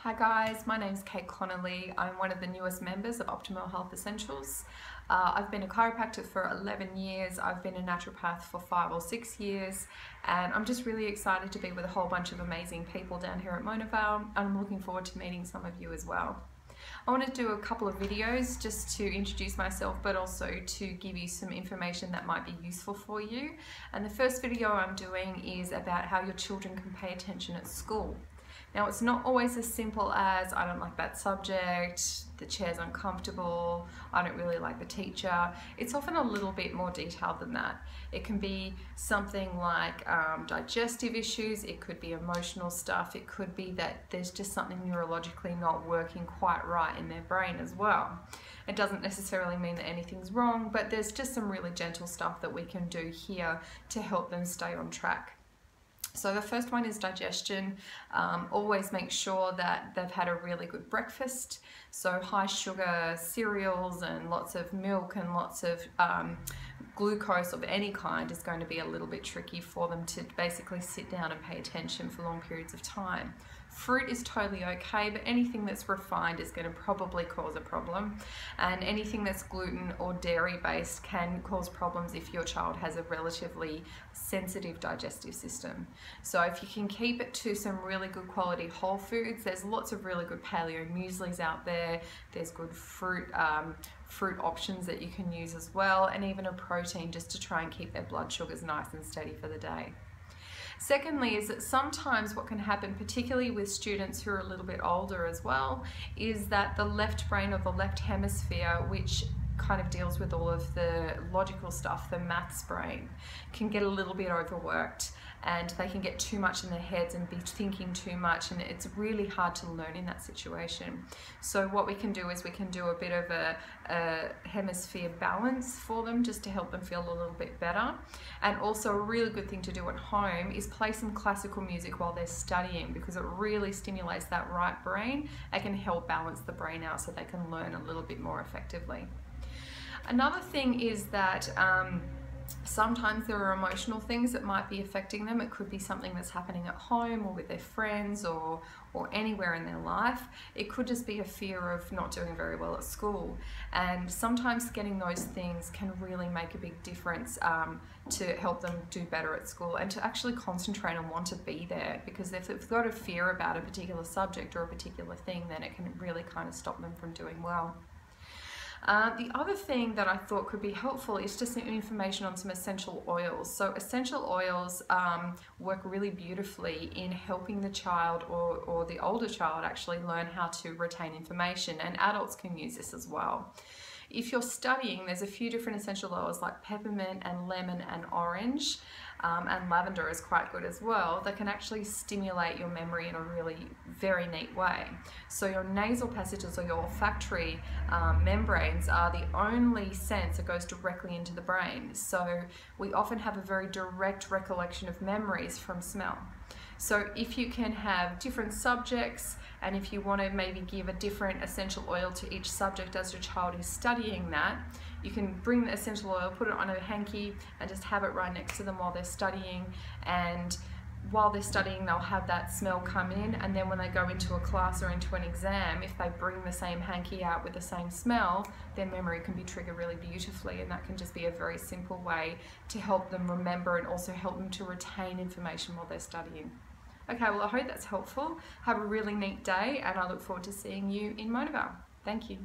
Hi guys, my name's Connolly. I'm one of the newest members of Optimal Health Essentials. I've been a chiropractor for 11 years, I've been a naturopath for 5 or 6 years, and I'm just really excited to be with a whole bunch of amazing people down here at Mona Vale, and I'm looking forward to meeting some of you as well. I want to do a couple of videos just to introduce myself, but also to give you some information that might be useful for you. And the first video I'm doing is about how your children can pay attention at school. Now, it's not always as simple as I don't like that subject, the chair's uncomfortable, I don't really like the teacher. It's often a little bit more detailed than that. It can be something like digestive issues, it could be emotional stuff, it could be that there's just something neurologically not working quite right in their brain as well. It doesn't necessarily mean that anything's wrong, but there's just some really gentle stuff that we can do here to help them stay on track. So the first one is digestion. Always make sure that they've had a really good breakfast. So high sugar cereals and lots of milk and lots of glucose of any kind is going to be a little bit tricky for them to basically sit down and pay attention for long periods of time. Fruit is totally okay, but anything that's refined is going to probably cause a problem, and anything that's gluten or dairy based can cause problems if your child has a relatively sensitive digestive system. So if you can keep it to some really good quality whole foods, there's lots of really good paleo mueslis out there, there's good fruit options that you can use as well, and even a protein just to try and keep their blood sugars nice and steady for the day. Secondly is that sometimes what can happen, particularly with students who are a little bit older as well, is that the left brain or the left hemisphere, which kind of deals with all of the logical stuff, the maths brain, can get a little bit overworked, and they can get too much in their heads and be thinking too much, and it's really hard to learn in that situation. So what we can do is we can do a bit of a hemisphere balance for them just to help them feel a little bit better. And also a really good thing to do at home is play some classical music while they're studying, because it really stimulates that right brain. It can help balance the brain out so they can learn a little bit more effectively. Another thing is that sometimes there are emotional things that might be affecting them. It could be something that's happening at home or with their friends or anywhere in their life. It could just be a fear of not doing very well at school. And sometimes getting those things can really make a big difference to help them do better at school and to actually concentrate and want to be there. Because if they've got a fear about a particular subject or a particular thing, then it can really kind of stop them from doing well. The other thing that I thought could be helpful is just some information on some essential oils. So essential oils work really beautifully in helping the child or the older child actually learn how to retain information, and adults can use this as well. If you're studying, there's a few different essential oils like peppermint and lemon and orange, and lavender is quite good as well, that can actually stimulate your memory in a really very neat way. So your nasal passages or your olfactory membranes are the only sense that goes directly into the brain. So we often have a very direct recollection of memories from smell. So if you can have different subjects, and if you want to maybe give a different essential oil to each subject as your child is studying that, you can bring the essential oil, put it on a hanky, and just have it right next to them while they're studying. And while they're studying, they'll have that smell come in, and then when they go into a class or into an exam, if they bring the same hanky out with the same smell, their memory can be triggered really beautifully, and that can just be a very simple way to help them remember and also help them to retain information while they're studying. Okay, well, I hope that's helpful. Have a really neat day, and I look forward to seeing you in Mona Vale. Thank you.